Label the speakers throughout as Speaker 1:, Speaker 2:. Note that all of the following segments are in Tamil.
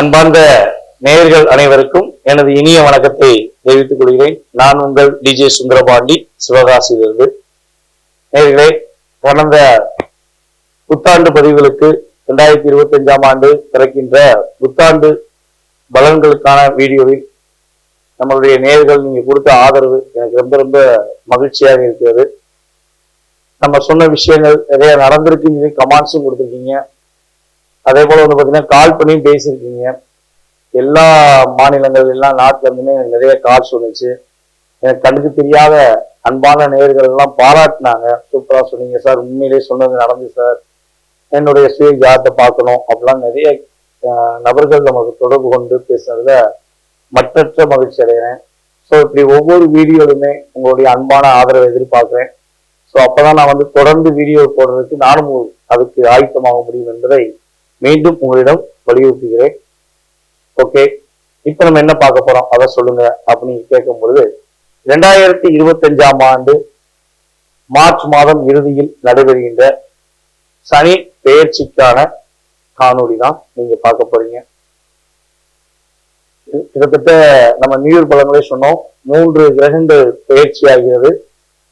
Speaker 1: அன்பார்ந்த நேயர்கள் அனைவருக்கும் எனது இனிய வணக்கத்தை தெரிவித்துக் கொள்கிறேன். நான் உங்கள் டிஜே சுந்தரபாண்டி, சிவகாசியிலிருந்து. நேயர்களே, கடந்த புத்தாண்டு பதிவுகளுக்கு 2025ஆம் ஆண்டு பிறக்கின்ற புத்தாண்டு பலன்களுக்கான வீடியோவில் நம்மளுடைய நேயர்கள் நீங்க கொடுத்த ஆதரவு எனக்கு ரொம்ப ரொம்ப மகிழ்ச்சியாக இருக்கிறது. நம்ம சொன்ன விஷயங்கள் நிறைய நடந்திருக்கு, கமெண்ட்ஸும் கொடுத்துருக்கீங்க. அதே போல வந்து பார்த்தீங்கன்னா கால் பண்ணியும் பேசியிருக்கீங்க. எல்லா மாநிலங்கள் எல்லாம் நாட்டுல இருந்துமே எனக்கு நிறைய கால்ஸ் வந்துச்சு. எனக்கு கண்ணுக்கு தெரியாத அன்பான நேயர்கள் எல்லாம் பாராட்டினாங்க. சூப்பரா சொன்னீங்க சார், உண்மையிலேயே சொன்னது நடந்து சார், என்னுடைய சுய ஜாதத்தை பார்க்கணும் அப்படிலாம் நிறைய நபர்கள் நமக்கு தொடர்பு கொண்டு பேசுனதுல மற்றற்ற மகிழ்ச்சி அடைகிறேன். ஸோ இப்படி ஒவ்வொரு வீடியோலுமே உங்களுடைய அன்பான ஆதரவை எதிர்பார்க்கிறேன். ஸோ அப்பதான் நான் வந்து தொடர்ந்து வீடியோ போடுறதுக்கு நானும் அதுக்கு ஆயத்தமாக முடியும் என்பதை மீண்டும் உங்களிடம் வலியுறுத்துகிறேன். ஓகே, இப்ப நம்ம என்ன பார்க்க போறோம் அதை சொல்லுங்க அப்படின்னு கேட்கும் பொழுது, 2025ஆம் ஆண்டு மார்ச் மாதம் இறுதியில் நடைபெறுகின்ற சனி பெயர்ச்சிக்கான காணொளி தான் நீங்க பார்க்க போறீங்க. கிட்டத்தட்ட நம்ம நியூ இயர் பலங்களே சொன்னோம், 3 கிரகங்கள் பெயர்ச்சி ஆகிறது.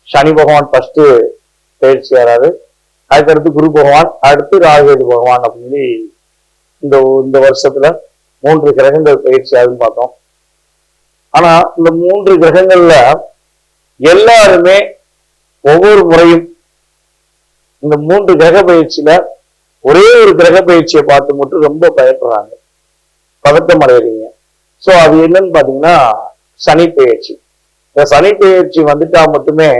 Speaker 1: சனி பகவான் ஃபர்ஸ்ட் பெயர்ச்சி ஆறாரு, அதுக்கடுத்து குரு பகவான், அடுத்து ராகுகேது பகவான் அப்படின்னு இந்த வருஷத்துல 3 கிரகங்கள் பயிற்சி ஆகுதுன்னு பார்த்தோம். ஆனா இந்த 3 கிரகங்கள்ல எல்லாருமே ஒவ்வொரு முறையும் இந்த 3 கிரக பயிற்சியில ஒரே ஒரு கிரக பயிற்சியை பார்த்து மட்டும் ரொம்ப பயப்படுறாங்க, பதட்டம் அடைகிறீங்க. ஸோ அது என்னன்னு பாத்தீங்கன்னா சனி பெயர்ச்சி. இந்த சனி பெயர்ச்சி வந்துட்டா மட்டுமே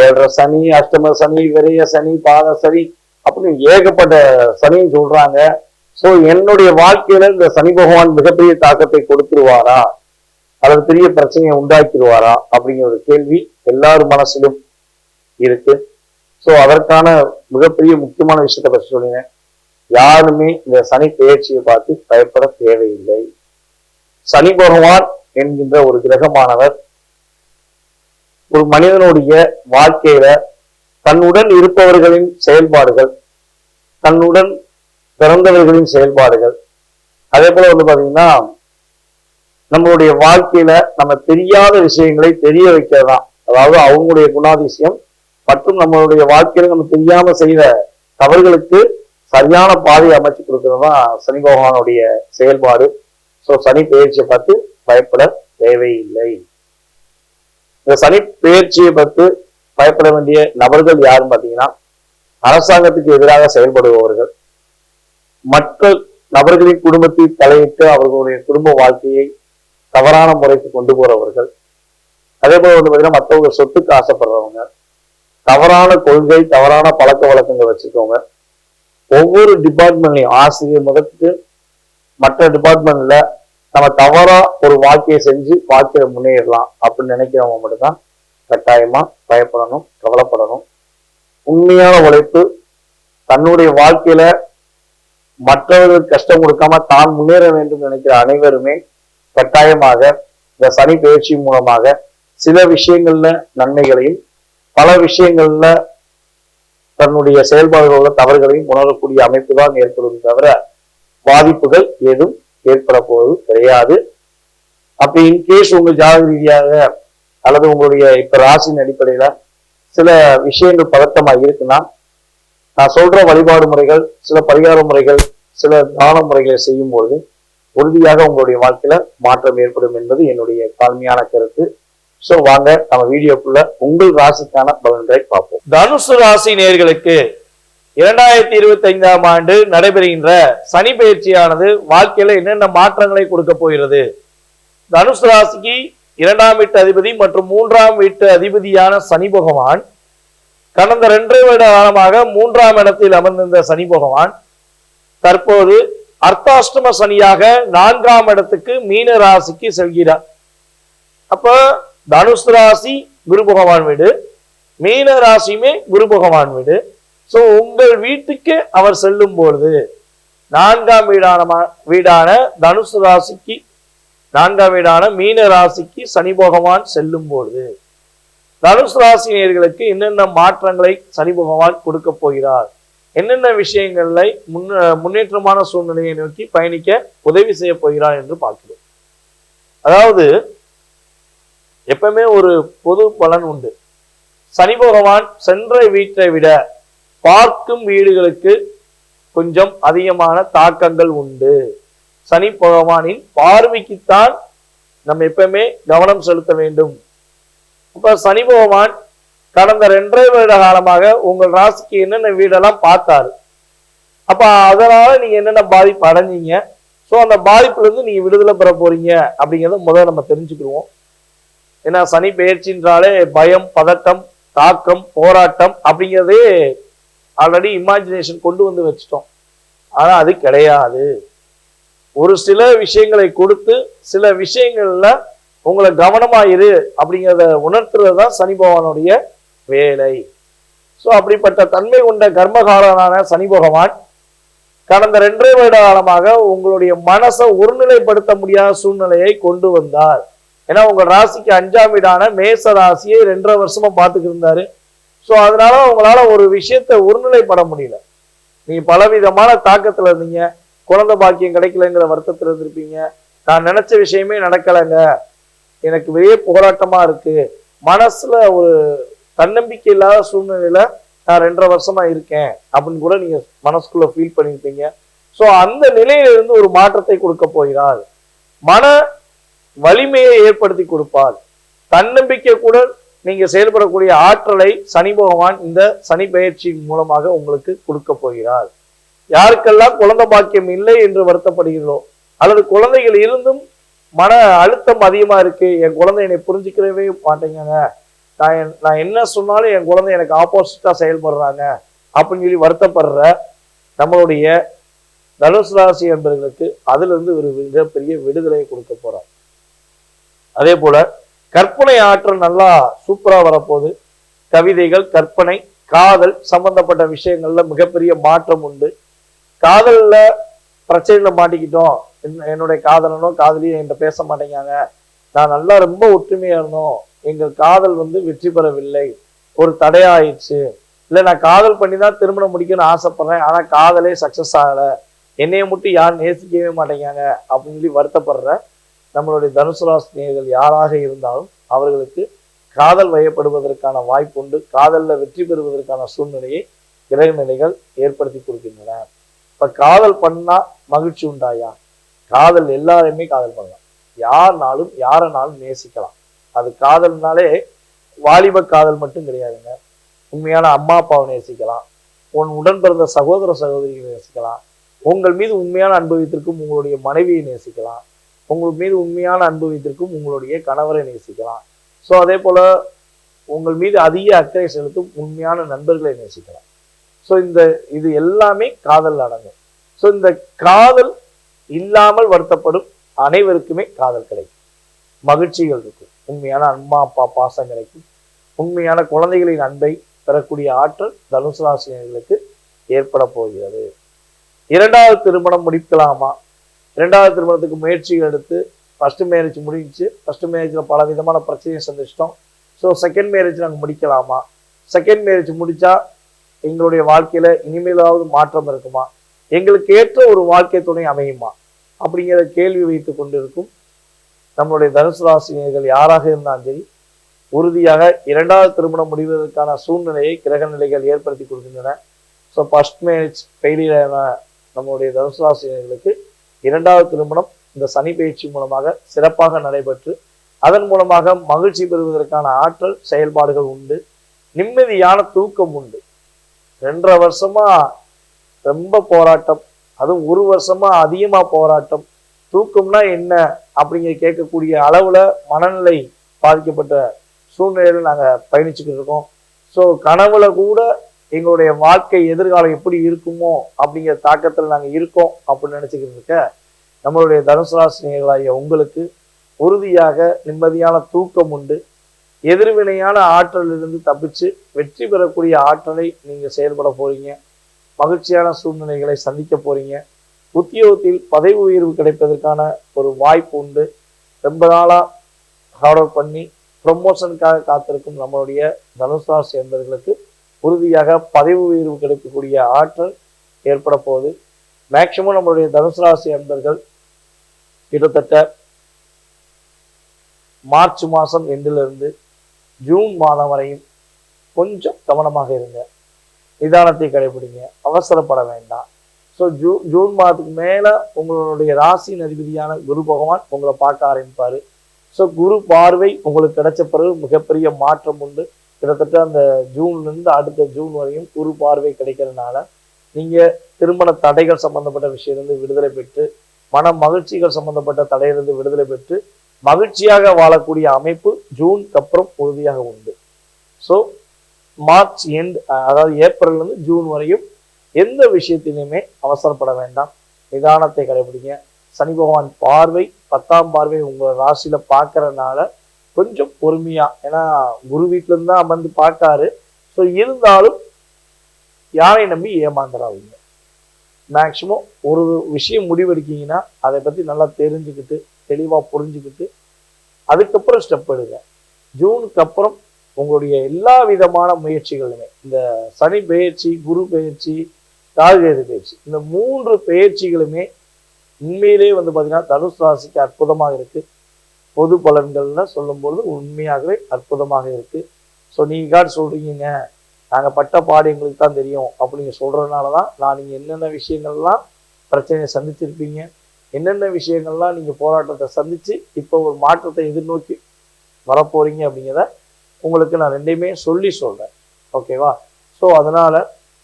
Speaker 1: 7 சனி, அஷ்டம சனி, விரைய சனி, பாத சனி அப்படின்னு ஏகப்பட்ட சனின்னு சொல்றாங்க. சோ என்னுடைய வாழ்க்கையில இந்த சனி பகவான் மிகப்பெரிய தாக்கத்தை கொடுத்துருவாரா அல்லது பெரிய பிரச்சனையை உண்டாக்கிடுவாரா அப்படிங்கிற ஒரு கேள்வி எல்லாரும் மனசிலும் இருக்கு. சோ அதற்கான மிகப்பெரிய முக்கியமான விஷயத்தை பற்றி சொல்லுங்க. யாருமே இந்த சனி பெயர்ச்சியை பார்த்து பயப்பட தேவையில்லை. சனி பகவான் என்கின்ற ஒரு கிரகமானவர் ஒரு மனிதனுடைய வாழ்க்கையில தன்னுடன் இருப்பவர்களின் செயல்பாடுகள், தன்னுடன் பிறந்தவர்களின் செயல்பாடுகள், அதே போல வந்து பாத்தீங்கன்னா நம்மளுடைய வாழ்க்கையில நம்ம தெரியாத விஷயங்களை தெரிய வைக்கிறதுதான். அதாவது அவங்களுடைய குணாதிசயம் மற்றும் நம்மளுடைய வாழ்க்கையில நம்ம தெரியாம செய்த தவறுகளுக்கு சரியான பாதையை அமைச்சு கொடுக்கறது தான் சனி பகவானுடைய செயல்பாடு. ஸோ சனி பெயர்ச்சியை பார்த்து பயப்பட தேவையில்லை. இந்த சனி பெயர்ச்சியை பார்த்து பயப்பட வேண்டிய நபர்கள் யாருன்னு பார்த்தீங்கன்னா, அரசாங்கத்துக்கு எதிராக செயல்படுபவர்கள், மற்ற நபர்களின் குடும்பத்தில் தலையிட்டு அவர்களுடைய குடும்ப வாழ்க்கையை தவறான முறைக்கு கொண்டு போறவர்கள், அதே போல வந்து பார்த்தீங்கன்னா மற்றவங்க சொத்துக்கு ஆசைப்படுறவங்க, தவறான கொள்கை, தவறான பழக்க வழக்கங்கள் வச்சுக்கோங்க. ஒவ்வொரு டிபார்ட்மெண்ட்லையும் ஆசிரியர் முதற்கு மற்ற டிபார்ட்மெண்ட்ல நம்ம தவறா ஒரு வாழ்க்கையை செஞ்சு வாழ்க்கையை முன்னேறலாம் அப்படின்னு நினைக்கிறவங்க மட்டும்தான் கட்டாயமா பயப்படணும், கவலைப்படணும். உண்மையான உழைப்பு, தன்னுடைய வாழ்க்கையில மற்றவர்கள் கஷ்டம் கொடுக்காம தான் முன்னேற வேண்டும் நினைக்கிற அனைவருமே கட்டாயமாக இந்த சனி பயிற்சி மூலமாக சில விஷயங்கள்ல நன்மைகளையும் பல விஷயங்கள்ல தன்னுடைய செயல்பாடுகளோட தவறுகளையும் உணரக்கூடிய அமைப்பு தான் ஏற்படும் தவிர பாதிப்புகள் ஏதும் ஏற்பட போவது கிடையாது. அப்படி இன்கேஸ் உங்க ஜாதக ரீதியாக அல்லது உங்களுடைய இப்ப ராசியின் அடிப்படையில சில விஷயங்கள் பதட்டமா இருக்குன்னா, நான் சொல்ற வழிபாடு முறைகள், சில பரிகார முறைகள், சில தான முறைகளை செய்யும் பொழுது உறுதியாக உங்களுடைய வாழ்க்கையில மாற்றம் ஏற்படும் என்பது என்னுடைய தாழ்மையான கருத்து. சோ வாங்க நம்ம வீடியோக்குள்ள உங்கள் ராசிக்கான பலன்களை பார்ப்போம். தனுசு ராசி நேயர்களுக்கு 2025ஆம் ஆண்டு நடைபெறுகின்ற சனி பயிற்சியானது வாழ்க்கையில என்னென்ன மாற்றங்களை கொடுக்க போகிறது? தனுசு ராசிக்கு 2ஆம் வீட்டு அதிபதி மற்றும் 3ஆம் வீட்டு அதிபதியான சனி பகவான் கடந்த 2 வருட காலமாக 3ஆம் இடத்தில் அமர்ந்திருந்த சனி பகவான் தற்போது அர்த்தாஷ்டம சனியாக 4ஆம் இடத்துக்கு மீன ராசிக்கு செல்கிறார். அப்ப தனுசு ராசி குரு பகவான் வீடு, மீன ராசியுமே குரு பகவான் வீடு. சோ உங்கள் வீட்டுக்கு அவர் செல்லும் பொழுது 4ஆம் வீடான தனுசு ராசிக்கு, 4ஆம் வீடான மீன ராசிக்கு சனி பகவான் செல்லும் பொழுது தனுசு ராசினியர்களுக்கு என்னென்ன மாற்றங்களை சனி பகவான் கொடுக்க போகிறார் என்னென்ன விஷயங்களை முன்னேற்றமான சூழ்நிலையை நோக்கி பயணிக்க உதவி செய்ய போகிறார் என்று பார்க்கிறோம். அதாவது எப்பவுமே ஒரு பொது பலன் உண்டு. சனி பகவான் சென்ற வீட்டை விட பார்க்கும் வீடுகளுக்கு கொஞ்சம் அதிகமான தாக்கங்கள் உண்டு. சனி பகவானின் பார்வைக்குத்தான் நம்ம எப்பவுமே கவனம் செலுத்த வேண்டும். இப்ப சனி பகவான் கடந்த 2.5 வருட காலமாக உங்கள் ராசிக்கு என்னென்ன வீடெல்லாம் பார்த்தாரு. அப்ப அதனால நீங்க என்னென்ன பாதிப்பு அடைஞ்சீங்க, ஸோ அந்த பாதிப்புல இருந்து நீங்க விடுதலை பெற போறீங்க அப்படிங்கிறத முதல்ல நம்ம தெரிஞ்சுக்கிடுவோம். ஏன்னா சனி பெயர்ச்சின்றாலே பயம், பதட்டம், தாக்கம், போராட்டம் அப்படிங்கிறதே ஆல்ரெடி இமேஜினேஷன் கொண்டு வந்து வச்சுட்டோம். ஆனா அது கிடையாது. ஒரு சில விஷயங்களை கொடுத்து சில விஷயங்கள்ல உங்களை கவனமா இரு அப்படிங்கிறத உணர்த்துறதுதான் சனி பகவானுடைய வேலை. ஸோ அப்படிப்பட்ட தன்மை கொண்ட கர்மகாரனான சனி பகவான் கடந்த 2.5 வருட காலமாக உங்களுடைய மனசை ஒருநிலைப்படுத்த முடியாத சூழ்நிலையை கொண்டு வந்தார். ஏன்னா உங்க ராசிக்கு 5ஆம் வீடான மேச ராசியை 2.5 வருஷமா பார்த்துட்டு இருந்தாரு. ஸோ அதனால உங்களால ஒரு விஷயத்த ஒருநிலைப்பட முடியல. நீங்க பலவிதமான தாக்கத்துல இருந்தீங்க. குழந்தை பாக்கியம் கிடைக்கலங்கிற வருத்தத்துல இருந்திருப்பீங்க. நான் நினைச்ச விஷயமே நடக்கலைங்க, எனக்கு வெளியே போராட்டமா இருக்கு, மனசுல ஒரு தன்னம்பிக்கை இல்லாத சூழ்நிலையில நான் 2.5 வருஷமா இருக்கேன் அப்படின்னு கூட நீங்க மனசுக்குள்ள ஃபீல் பண்ணிருப்பீங்க. ஸோ அந்த நிலையில இருந்து ஒரு மாற்றத்தை கொடுக்க போகிறார். மன வலிமையை ஏற்படுத்தி கொடுப்பார். தன்னம்பிக்கை கூட நீங்க செயல்படக்கூடிய ஆற்றலை சனி பகவான் இந்த சனி பெயர்ச்சியின் மூலமாக உங்களுக்கு கொடுக்க போகிறார். யாருக்கெல்லாம் குழந்தை பாக்கியம் இல்லை என்று வருத்தப்படுகிறதோ, அல்லது குழந்தைகள் இருந்தும் மன அழுத்தம் அதிகமா இருக்கு, என் குழந்தை என்னை புரிஞ்சுக்கிறவே மாட்டேங்க, நான் என்ன சொன்னாலும் என் குழந்தை எனக்கு ஆப்போசிட்டா செயல்படுறாங்க அப்படின்னு சொல்லி வருத்தப்படுற நம்மளுடைய தனுசு ராசி என்பவர்களுக்கு அதுல இருந்து ஒரு மிகப்பெரிய விடுதலையை கொடுக்க போறார். அதே போல கற்பனை ஆற்றல் நல்லா சூப்பரா வரப்போகுது. கவிதைகள், கற்பனை, காதல் சம்பந்தப்பட்ட விஷயங்கள்ல மிகப்பெரிய மாற்றம் உண்டு. காதல்ல பிரச்சனையில மாட்டிக்கிட்டோம், என்னுடைய காதலனோ காதலியோ என்கிட்ட பேச மாட்டேங்காங்க, நான் நல்லா ரொம்ப ஒற்றுமையா இருந்தோம், எங்கள் காதல் வெற்றி பெறவில்லை, ஒரு தடையாயிடுச்சு, இல்லை நான் காதல் பண்ணி தான் திருமணம் முடிக்கணும்னு ஆசைப்படுறேன், ஆனா காதலே சக்சஸ் ஆகல, என்னைய மட்டும் யாரும் நேசிக்கவே மாட்டேங்காங்க அப்படின்னு சொல்லி வருத்தப்படுற நம்மளுடைய தனுசு ராசி நேயர்கள் யாராக இருந்தாலும் அவர்களுக்கு காதல் வயப்படுவதற்கான வாய்ப்பு உண்டு. காதலில் வெற்றி பெறுவதற்கான சூழ்நிலையை கிரக நிலைகள் ஏற்படுத்தி கொடுக்கின்றன. இப்ப காதல் பண்ணா மகிழ்ச்சி உண்டாயா? காதல் எல்லாருமே காதல் பண்ணலாம், யாருனாலும் யாரனாலும் நேசிக்கலாம். அது காதல்னாலே வாலிப காதல் மட்டும் கிடையாதுங்க. உண்மையான அம்மா அப்பாவை நேசிக்கலாம், உன் உடன் பிறந்த சகோதர சகோதரிகளை நேசிக்கலாம், உங்கள் மீது உண்மையான அன்பு வைத்திருக்கும் உங்களுடைய மனைவியை நேசிக்கலாம், உங்கள் மீது உண்மையான அன்பு வைத்திருக்கும் உங்களுடைய கணவரை நேசிக்கலாம். ஸோ அதே போல உங்கள் மீது அதிக அக்கறை செலுத்தும் உண்மையான நண்பர்களை நேசிக்கலாம். ஸோ இது எல்லாமே காதல் அடங்கும். ஸோ இந்த காதல் இல்லாமல் வருத்தப்படும் அனைவருக்குமே காதல் கிடைக்கும், மகிழ்ச்சிகள் இருக்கும், உண்மையான அம்மா அப்பா பாசம் கிடைக்கும், உண்மையான குழந்தைகளின் அன்பை பெறக்கூடிய ஆற்றல் தனுசு ராசினர்களுக்கு ஏற்பட போகிறது. 2வது திருமணம் முடிக்கலாமா? 2வது திருமணத்துக்கு முயற்சிகள் எடுத்து ஃபர்ஸ்ட் மேரேஜ் முடிஞ்சு, ஃபர்ஸ்ட் மேரேஜ்ல பல விதமான பிரச்சனையை சந்திச்சிட்டோம், ஸோ செகண்ட் மேரேஜ் நாங்கள் முடிக்கலாமா? செகண்ட் மேரேஜ் முடிச்சா எங்களுடைய வாழ்க்கையில இனிமேலாவது மாற்றம் இருக்குமா? எங்களுக்கு ஏற்ற ஒரு வாழ்க்கை துணை அமையுமா? அப்படிங்கிற கேள்வி வைத்து கொண்டிருக்கும் நம்மளுடைய தனுசு ராசினியர்கள் யாராக இருந்தாலும் சரி, உறுதியாக 2வது திருமணம் முடிவதற்கான சூழ்நிலையை கிரக நிலைகள் ஏற்படுத்தி கொடுக்கின்றன. ஸோ ஃபர்ஸ்ட் மேரேஜ் ஃபெயிலியரான நம்மளுடைய தனுசு ராசினியர்களுக்கு 2வது திருமணம் இந்த சனி பயிற்சி மூலமாக சிறப்பாக நடைபெற்று அதன் மூலமாக மகிழ்ச்சி பெறுவதற்கான ஆற்றல் செயல்பாடுகள் உண்டு. நிம்மதியான தூக்கம் உண்டு. 2.5 வருஷமா ரொம்ப போராட்டம், அதுவும் 1 வருஷமா அதிகமா போராட்டம். தூக்கம்னா என்ன அப்படிங்கிற கேட்கக்கூடிய அளவுல மனநிலை பாதிக்கப்பட்ட சூழ்நிலையில நாங்க பயணிச்சுக்கிட்டு இருக்கோம். ஸோ கனவுல கூட எங்களுடைய வாழ்க்கை எதிர்காலம் எப்படி இருக்குமோ அப்படிங்கிற தாக்கத்துல நாங்க இருக்கோம் அப்படின்னு நினைச்சுக்கிட்டு இருக்க நம்மளுடைய தனுசு ராசினியர்களாகிய உங்களுக்கு உறுதியாக நிம்மதியான தூக்கம் உண்டு. எதிர்வினையான ஆற்றலிலிருந்து தப்பிச்சு வெற்றி பெறக்கூடிய ஆற்றலை நீங்க செயல்பட போறீங்க. மகிழ்ச்சியான சூழ்நிலைகளை சந்திக்க போறீங்க. உத்தியோகத்தில் பதவி உயர்வு கிடைப்பதற்கான ஒரு வாய்ப்பு உண்டு. ரொம்ப நாளா ஹார்ட் ஒர்க் பண்ணி ப்ரொமோஷனுக்காக காத்திருக்கும் நம்மளுடைய தனுசு ராசி என்பவர்களுக்கு உறுதியாக பதவி உயர்வு கிடைக்கக்கூடிய ஆற்றல் ஏற்பட போகுது. மேக்சிமம் நம்மளுடைய தனுசு ராசி அன்பர்கள் கிட்டத்தட்ட மார்ச் மாதம் எண்டிலிருந்து ஜூன் மாதம் வரையும் கொஞ்சம் கவனமாக இருங்க, நிதானத்தை கடைபிடிங்க, அவசரப்பட வேண்டாம். ஸோ ஜூன் மாதத்துக்கு மேலே உங்களுடைய ராசியின் அதிபதியான குரு பகவான் உங்களை பார்க்க ஆரம்பிப்பார். ஸோ குரு பார்வை உங்களுக்கு கிடைச்ச பிறகு மிகப்பெரிய மாற்றம் உண்டு. கிட்டத்தட்ட அந்த ஜூன்லேருந்து அடுத்த ஜூன் வரையும் குரு பார்வை கிடைக்கிறதுனால நீங்கள் திருமண தடைகள் சம்பந்தப்பட்ட விஷயத்திலிருந்து விடுதலை பெற்று, மன மகிழ்ச்சிகள் சம்பந்தப்பட்ட தடையிலிருந்து விடுதலை பெற்று மகிழ்ச்சியாக வாழக்கூடிய அமைப்பு ஜூனுக்கு அப்புறம் உறுதியாக உண்டு. ஸோ மார்ச் எண்ட், அதாவது ஏப்ரல்லேருந்து ஜூன் வரையும் எந்த விஷயத்திலுமே அவசரப்பட வேண்டாம், நிதானத்தை கடைபிடிங்க. சனி பகவான் பார்வை 10ஆம் பார்வை உங்கள் ராசியில் பார்க்கறதுனால கொஞ்சம் பொறுமையா, ஏன்னா குரு வீட்டிலேருந்து தான் அமர்ந்து பார்க்காரு. ஸோ இருந்தாலும் யாரை நம்பி ஏமாந்துடாதீங்க. மேக்சிமம் ஒரு விஷயம் முடிவெடுக்கீங்கன்னா அதை பற்றி நல்லா தெரிஞ்சுக்கிட்டு தெளிவாக புரிஞ்சுக்கிட்டு அதுக்கப்புறம் ஸ்டெப் எடுங்க. ஜூனுக்கு அப்புறம் உங்களுடைய எல்லா விதமான முயற்சிகளுமே, இந்த சனி பெயர்ச்சி, குரு பெயர்ச்சி, ராகுகேது பெயர்ச்சி, இந்த 3 பெயர்ச்சிகளுமே உண்மையிலே பார்த்தீங்கன்னா தனுசு ராசிக்கு அற்புதமாக இருக்கு. பொது பலன்கள்ல சொல்லும்பொழுது உண்மையாகவே அற்புதமாக இருக்கு. ஸோ நீங்கள் சொல்றீங்க நாங்கள் பட்ட பாடு எங்களுக்கு தான் தெரியும் அப்படிங்க சொல்றதுனால தான் நான் நீங்கள் என்னென்ன விஷயங்கள்லாம் பிரச்சனையை சந்திச்சிருப்பீங்க, என்னென்ன விஷயங்கள்லாம் நீங்கள் போராட்டத்தை சந்திச்சு இப்போ ஒரு மாற்றத்தை எதிர்நோக்கி வரப்போறீங்க அப்படிங்கிறத உங்களுக்கு நான் ரெண்டையுமே சொல்லி சொல்றேன். ஓகேவா? ஸோ அதனால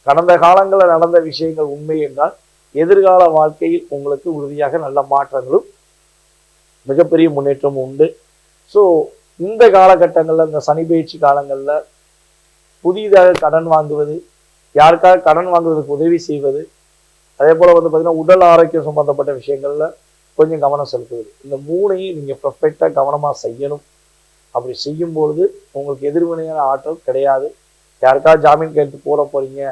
Speaker 1: கடந்த காலங்களில் நடந்த விஷயங்கள் உண்மை என்றால் எதிர்கால வாழ்க்கையில் உங்களுக்கு உறுதியாக நல்ல மாற்றங்களும் மிகப்பெரிய முன்னேற்றமும் உண்டு. ஸோ இந்த காலகட்டங்களில், இந்த சனி பயிற்சி காலங்களில் புதிதாக கடன் வாங்குவது, யாருக்காக கடன் வாங்குவதற்கு உதவி செய்வது, அதே போல் பார்த்தீங்கன்னா உடல் ஆரோக்கியம் சம்பந்தப்பட்ட விஷயங்கள்ல கொஞ்சம் கவனம் செலுத்துவது, இந்த 3ஐயும் நீங்கள் பர்ஃபெக்டாக கவனமாக செய்யணும். அப்படி செய்யும்பொழுது உங்களுக்கு எதிர்வினையான ஆற்றல் கிடையாது. யாருக்காவது ஜாமீன் கையெழுத்து போட போறீங்க,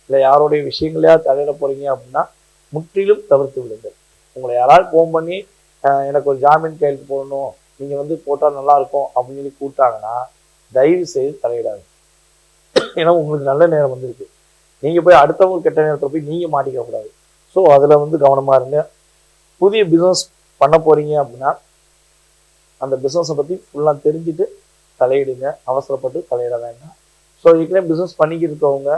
Speaker 1: இல்லை யாருடைய விஷயங்களையாவது தலையிட போறீங்க அப்படின்னா முற்றிலும் தவிர்த்து விடுங்கள். உங்களை யாராவது ஃபோன் பண்ணி எனக்கு ஒரு ஜாமீன் கையெழுத்து போடணும், நீங்கள் போட்டால் நல்லா இருக்கும் அப்படின்னு சொல்லி கூப்பிட்டாங்கன்னா தயவு செய்து தலையிடாது. ஏன்னா உங்களுக்கு நல்ல நேரம் வந்திருக்கு, நீங்கள் போய் அடுத்தவங்க கெட்ட நேரத்தில் போய் நீங்கள் மாட்டிக்க கூடாது. ஸோ அதில் கவனமாக இருங்க. புதிய பிஸ்னஸ் பண்ண போறீங்க அப்படின்னா அந்த பிஸ்னஸை பற்றி ஃபுல்லாக தெரிஞ்சுட்டு தலையிடுங்க, அவசரப்பட்டு தலையிட வேண்டாம். ஸோ ஏற்கனவே பிஸ்னஸ் பண்ணிக்கிட்டு இருக்கவங்க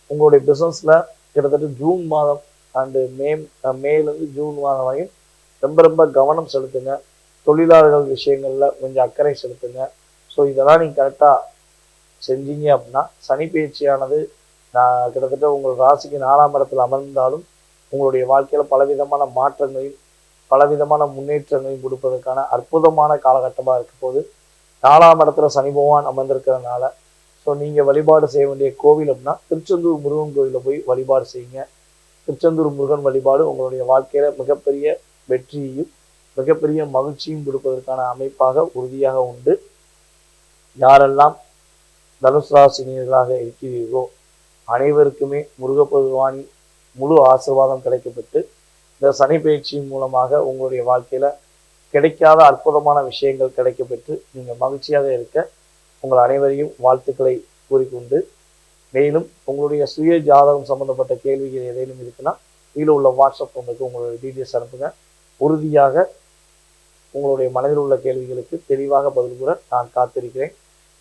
Speaker 1: உங்களுடைய பிஸ்னஸில் கிட்டத்தட்ட ஜூன் மாதம் அண்டு மேலேருந்து ஜூன் மாதம் வரையும் ரொம்ப கவனம் செலுத்துங்க. தொழிலாளர்கள் விஷயங்களில் கொஞ்சம் அக்கறை செலுத்துங்க. ஸோ இதெல்லாம் நீங்கள் கரெக்டாக செஞ்சீங்க அப்படின்னா சனி பயிற்சியானது நான் கிட்டத்தட்ட உங்கள் ராசிக்கு 4ஆம் இடத்தில் அமர்ந்தாலும் உங்களுடைய வாழ்க்கையில் பலவிதமான மாற்றங்களையும் பலவிதமான முன்னேற்றங்களையும் கொடுப்பதற்கான அற்புதமான காலகட்டமாக இருக்க போது 4ஆம் இடத்துல சனி பகவான் அமர்ந்திருக்கிறதுனால ஸோ நீங்கள் வழிபாடு செய்ய வேண்டிய கோவில் அப்படின்னா திருச்செந்தூர் முருகன் கோவிலில் போய் வழிபாடு செய்யுங்க. திருச்செந்தூர் முருகன் வழிபாடு உங்களுடைய வாழ்க்கையில் மிகப்பெரிய வெற்றியையும் மிகப்பெரிய மகிழ்ச்சியும் கொடுப்பதற்கான அமைப்பாக உறுதியாக உண்டு. யாரெல்லாம் தனுசு ராசினியர்களாக இருக்கிறீர்களோ அனைவருக்குமே முருகப்பெருமானின் முழு ஆசீர்வாதம் கிடைக்கப்பட்டு இந்த சனி பயிற்சியின் மூலமாக உங்களுடைய வாழ்க்கையில் கிடைக்காத அற்புதமான விஷயங்கள் கிடைக்கப்பெற்று நீங்கள் மகிழ்ச்சியாக இருக்க உங்கள் அனைவரையும் வாழ்த்துக்களை கூறிக்கொண்டு, மேலும் உங்களுடைய சுய ஜாதகம் சம்பந்தப்பட்ட கேள்விகள் ஏதேனும் இருக்குன்னா கீழே உள்ள வாட்ஸ்அப் நம்பருக்கு உங்களுடைய டீட்டெயில்ஸ் அனுப்புங்க. உறுதியாக உங்களுடைய மனதில் உள்ள கேள்விகளுக்கு தெளிவாக பதில் கூற நான் காத்திருக்கிறேன்.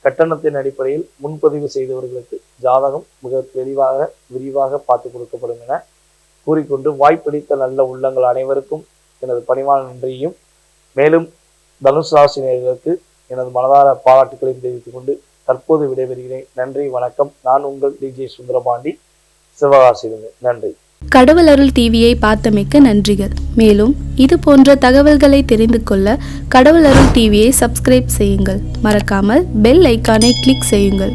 Speaker 1: கட்டணத்தின் அடிப்படையில் முன்பதிவு செய்தவர்களுக்கு ஜாதகம் மிக தெளிவாக விரிவாக பார்த்து கொடுக்கப்படும் என கூறிக்கொண்டு, வாய்ப்பிடித்த நல்ல உள்ளங்கள் அனைவருக்கும் எனது பணிவான நன்றியையும், மேலும் தனுசு ராசினியர்களுக்கு எனது மனதார பாராட்டுகளையும் தெரிவித்துக் கொண்டு தற்போது விடைபெறுகிறேன். நன்றி, வணக்கம். நான் உங்கள் டிஜே சுந்தரபாண்டி, சிவகாசியிலிருந்து. நன்றி.
Speaker 2: கடவுள் அருள் டிவியை பார்த்தமைக்க நன்றிகள். மேலும் இது போன்ற தகவல்களை தெரிந்து கொள்ள கடவுள் அருள் டிவியை சப்ஸ்கிரைப் செய்யுங்கள். மறக்காமல் பெல் ஐக்கானை கிளிக் செய்யுங்கள்.